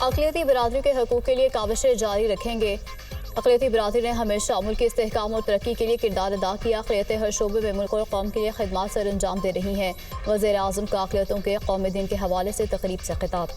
अक़लियती बिरादरी के हकूक़ के लिए काविशें जारी रखेंगे। अक़लियती बिरादरी ने हमेशा मुल्क के इस्तेहकाम और तरक्की के लिए किरदार अदा किया। अक़लियतें हर शोबे में मुल्क और कौम के लिए खिदमत सर अंजाम दे रही हैं। वज़ीर आज़म का अक़लियतों के कौमी दिन के हवाले से तक़रीब से खिताब।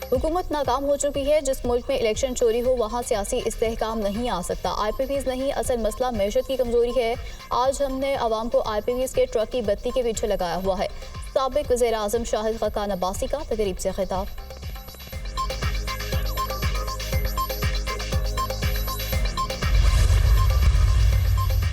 हुकूमत नाकाम हो चुकी है। जिस मुल्क में इलेक्शन चोरी हो वहाँ सियासी इस्तेहकाम नहीं आ सकता। IPPs नहीं, असल मसला मैशत की कमजोरी है। आज हमने अवाम को IPPs के ट्रक की बत्ती के पीछे लगाया हुआ है। साबिक वज़ीर आज़म शाहिद खकान अब्बासी का तक़रीब से खिताब।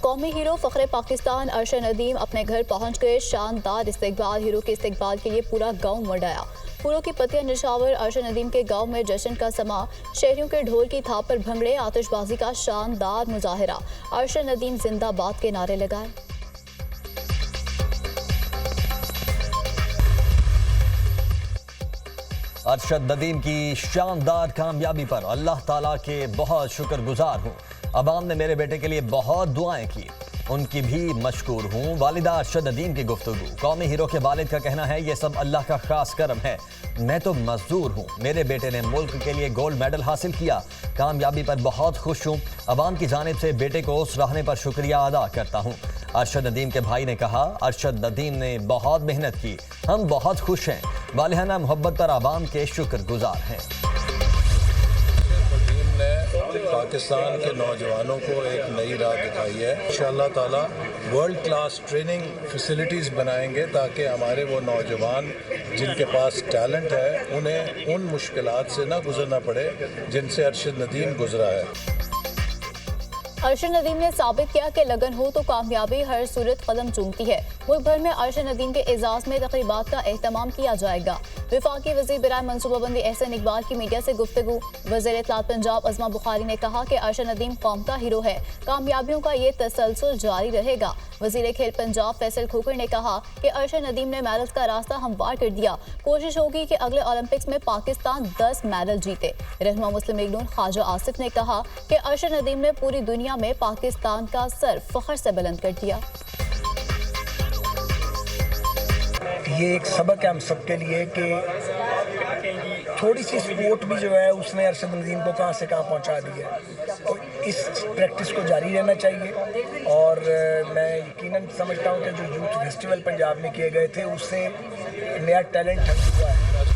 कौमी हीरो फ़ख्रे पाकिस्तान अरशद नदीम अपने घर पहुँच गए। शानदार इस्तकबाल। हीरो के इस्तकबाल के लिए पूरा गाँव मडाया। फूलों की पत्तियां निशावर। अरशद नदीम के गांव में जश्न का समा। शहरियों के ढोल की थाप पर भंगड़े। आतिशबाजी का शानदार मुजाहिरा। अरशद नदीम जिंदाबाद के नारे लगाए। अरशद नदीम की शानदार कामयाबी पर अल्लाह ताला के बहुत शुक्रगुजार हूँ। अवाम ने मेरे बेटे के लिए बहुत दुआएं की, उनकी भी मशकूर हूँ। वालिदा अरशद नदीम की गुफ्तगू। कौमी हीरो के वालिद का कहना है ये सब अल्लाह का खास करम है, मैं तो मजदूर हूँ। मेरे बेटे ने मुल्क के लिए गोल्ड मेडल हासिल किया। कामयाबी पर बहुत खुश हूँ। अवाम की जानिब से बेटे को सराहने पर शुक्रिया अदा करता हूँ। अरशद नदीम के भाई ने कहा, अरशद नदीम ने बहुत मेहनत की, हम बहुत खुश हैं। वालिहाना मोहब्बत पर अवाम के शुक्रगुजार हैं। पाकिस्तान के नौजवानों को एक नई राह दिखाई है। इंशाअल्लाह ताला वर्ल्ड क्लास ट्रेनिंग फैसिलिटीज़ बनाएंगे ताकि हमारे वो नौजवान जिनके पास टैलेंट है उन्हें उन मुश्किलात से ना गुजरना पड़े जिनसे अरशद नदीम गुजरा है। अरशद नदीम ने साबित किया कि लगन हो तो कामयाबी हर सूरत कदम चूमती है। मुल्क भर में अरशद नदीम के एजाज में तकरीबात का एहतमाम किया जाएगा। वफाकी वज़ीर बराए मनसूबाबंदी एहसन इकबाल की मीडिया से गुफ्तगू। वज़ीर इत्तलात पंजाब अज़मा बुखारी ने कहा कि अरशद नदीम कौम का हीरो है। कामयाबियों का ये तसलसल जारी रहेगा। वज़ीर खेल पंजाब फैसल खोखर ने कहा कि अरशद नदीम ने मेडल्स का रास्ता हमवार कर दिया। कोशिश होगी कि अगले ओलंपिक्स में पाकिस्तान 10 मेडल जीते। रहनुमा मुस्लिम लीग नून ख्वाजा आसिफ ने कहा कि अरशद नदीम ने पूरी दुनिया में पाकिस्तान का सर फख्र से बुलंद कर दिया। ये एक सबक है हम सबके लिए कि थोड़ी सी स्पोर्ट भी जो है उसने अरशद नदीम को कहाँ से कहाँ पहुँचा दिया है। तो इस प्रैक्टिस को जारी रहना चाहिए और मैं यकीनन समझता हूँ कि जो यूथ फेस्टिवल पंजाब में किए गए थे उससे नया टैलेंट हुआ है।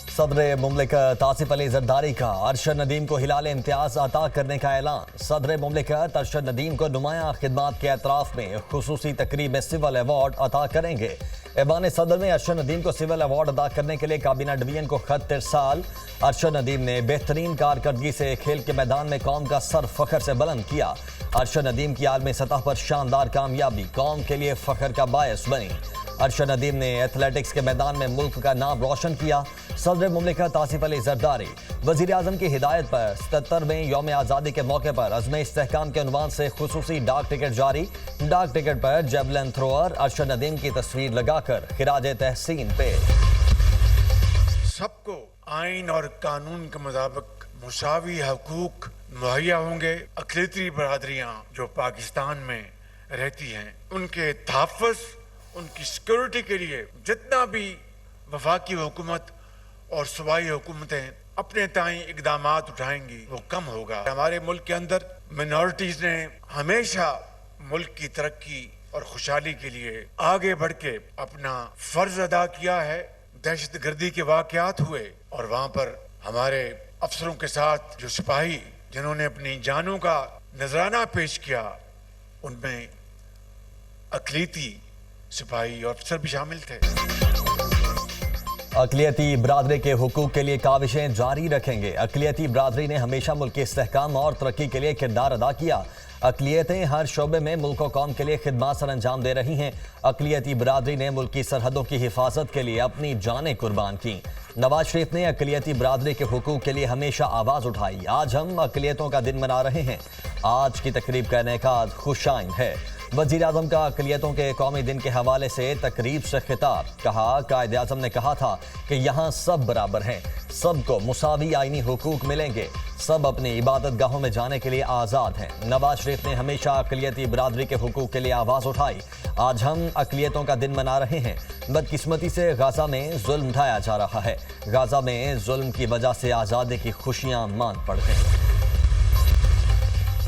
सदर मुमलिकत आसिफ अली जरदारी का अरशद नदीम को हिलाल इम्तियाज अता करने का ऐलान। सदर मुमलिकत अरशद नदीम को नुमाया खिदमात के एतराफ़ में खुसूसी तकरीब में सिविल अवार्ड अता करेंगे। ऐवान सदर में अरशद नदीम को सिविल अवार्ड अदा करने के लिए काबीना डिवीजन को खत इरसाल। अरशद नदीम ने बेहतरीन कारकर्दगी से खेल के मैदान में कौम का सर फख्र से बुलंद किया। अरशद नदीम की आलमी सतह पर शानदार कामयाबी कौम के लिए फख्र का बायस बनी। अरशद नदीम ने एथलेटिक्स के मैदान में मुल्क का नाम रोशन किया। सदर मुमलिकत आसिफ अली जरदारी वज़ीर आज़म की हिदायत पर 77वें यौम आज़ादी के मौके पर अज़्म इस्तेहकाम के उन्वान से खुसूसी डाक टिकट जारी। डाक टिकट पर जेवलिन थ्रोअर अरशद नदीम की तस्वीर लगाकर खिराज तहसीन पे। सबको आइन और कानून के मुताबिक मुसावी हकूक मुहैया होंगे। अक़लियती बरादरियां जो पाकिस्तान में रहती हैं उनके तहफ़्फ़ुज़, उनकी सिक्योरिटी के लिए जितना भी वफाकी हुकूमत और सूबाई हुकूमतें अपने ताई इक़दामात उठाएंगी वो कम होगा। हमारे मुल्क के अंदर मिनॉरिटीज़ ने हमेशा मुल्क की तरक्की और खुशहाली के लिए आगे बढ़ के अपना फर्ज अदा किया है। दहशतगर्दी के वाक़यात हुए और वहाँ पर हमारे अफसरों के साथ जो सिपाही जिन्होंने अपनी जानों का नजराना पेश किया उनमें अक़लियती सिपाही और अफसर भी शामिल थे। अक़लियती बरादरी के हुकूक के लिए काविशें जारी रखेंगे। अक़लियती बरादरी ने हमेशा मुल्क के इस्तेहकाम और तरक्की के लिए किरदार अदा किया। अक़लियतें हर शोबे में मुल्क और कौम के लिए खिदमत सर अंजाम दे रही हैं। अक़लियती बरादरी ने मुल्क की सरहदों की हिफाजत के लिए अपनी जानें कुर्बान की। नवाज शरीफ ने अक़लियती बरादरी के हुकूक के लिए हमेशा आवाज़ उठाई। आज हम अक़लियतों का दिन मना रहे हैं। आज की तकरीब का इनेकाद खुशाइन है। वज़ीर आज़म का अक़लियतों के कौमी दिन के हवाले से तकरीब से खिताब। कहा, कायद-ए-आज़म ने कहा था कि यहाँ सब बराबर हैं, सबको मुसावी आईनी हुकूक मिलेंगे। सब अपनी इबादत गाहों में जाने के लिए आज़ाद हैं। नवाज शरीफ ने हमेशा अक़लियती बिरादरी के हुकूक के लिए आवाज़ उठाई। आज हम अक़लियतों का दिन मना रहे हैं। बदकिस्मती से गाज़ा में जुल्म ढाया जा रहा है। गाज़ा में जुल्म की वजह से आज़ादी की खुशियां मान पड़ गई।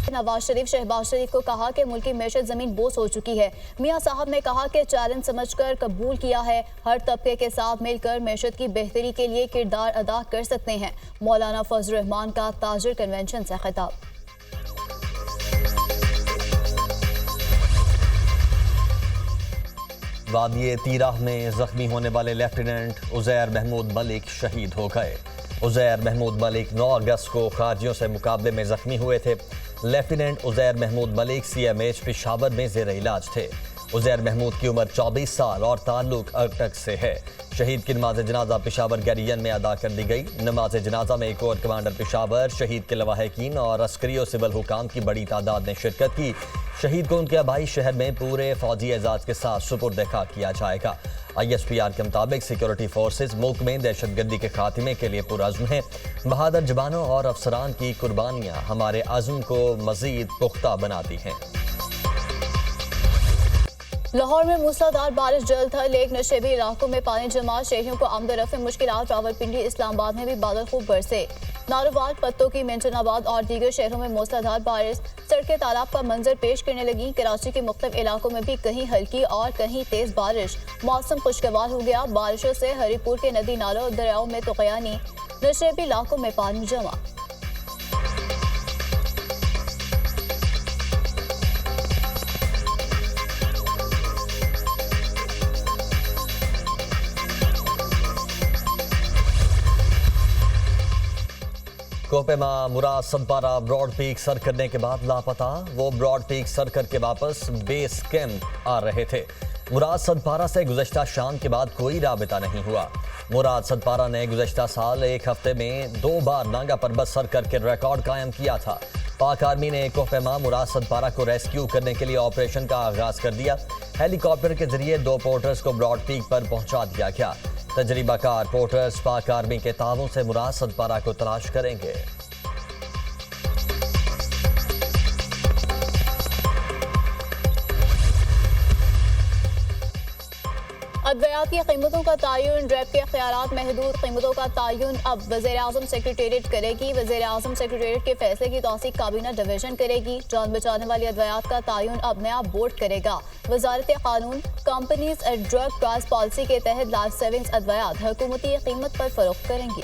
नवाज शरीफ शहबाज शरीफ को कहा कि मुल्क की मैशत ज़मीन बोस हो चुकी है। मियां साहब ने कहा कि चैलेंज समझकर कबूल किया है। हर तबके के साथ मिलकर मैशत की बेहतरी के लिए किरदार अदा कर सकते हैं। मौलाना फजल रहमान का ताजिर कन्वेंशन से खिताब। वादिये तीराह में जख्मी होने वाले लेफ्टिनेंट उज़ैर महमूद मलिक शहीद हो गए। उज़ैर महमूद मलिक 9 अगस्त को खारजियों से मुकाबले में जख्मी हुए थे। लेफ्टिनेंट उज़ैर महमूद मलिक CMH पेशावर में ज़ेर इलाज थे। उज़ैर महमूद की उम्र 24 साल और ताल्लुक अर्टक से है। शहीद की नमाज जनाजा पेशावर गैरियन में अदा कर दी गई। नमाज जनाजा में कोर कमांडर पेशावर, शहीद के लवाहिकीन और अस्करी और सिविल हुकाम की बड़ी तादाद ने शिरकत की। शहीद को उनके आबाई शहर में पूरे फौजी एजाज के साथ सुपुर्द खाक किया जाएगा। ISPR के मुताबिक सिक्योरिटी फोर्सेज मुल्क में दहशतगर्दी के खात्मे के लिए पुरअज़्म हैं। बहादुर जवानों और अफसरान की कुर्बानियाँ हमारे अज़्म को मज़ीद पुख्ता बनाती हैं। लाहौर में मूसलाधार बारिश जल्द था। लेक नशेबी इलाकों में पानी जमा, शहरियों को आमदरफ्त में मुश्किलात। रावलपिंडी इस्लामाबाद में भी बादल खूब बरसे। नारोवाल, पत्तों की मेंशनाबाद और दीगर शहरों में मूसलाधार बारिश, सड़कें तालाब का मंजर पेश करने लगी। कराची के मुख्तलिफ इलाकों में भी कहीं हल्की और कहीं तेज बारिश। मौसम खुशगवार हो गया। बारिशों से हरीपुर के नदी नालों और दरियाओं में तुग़यानी, नशेबी इलाकों में पानी जमा। कोपेमा मुराद सदपारा ब्रॉड पीक सर करने के बाद लापता। वो ब्रॉड पीक सर करके वापस बेस कैंप आ रहे थे। मुराद सदपारा से गुज़श्ता शाम के बाद कोई राबिता नहीं हुआ। मुराद सदपारा ने गुज़श्ता साल एक हफ्ते में 2 बार नांगा परबत सर करके रिकॉर्ड कायम किया था। पाक आर्मी ने कोपेमा मुराद सदपारा को रेस्क्यू करने के लिए ऑपरेशन का आगाज कर दिया। हेलीकॉप्टर के जरिए 2 पोर्टर्स को ब्रॉड पीक पर पहुंचा दिया गया। तजरीबाकार पोर्टर्स पाक आर्मी के ताउन से मुराद सदपारा को तलाश करेंगे। अद्वियात की कीमतों का तयन, रैब के ख्यालात महदूद, कीमतों का तयन अब वज़ीर-ए-आज़म सेक्रेटेरिएट करेगी। वज़ीर-ए-आज़म सेक्रेटेरिएट के फैसले की तौसीक काबीना डिवीजन करेगी। जान बचाने वाली अद्वियात का तयन अब नया बोर्ड करेगा। वज़ारत कानून companies and drug price policy के तहत लाइफ सेविंग्स अद्वियात हुकूमती कीमत पर फरोख्त करेंगी।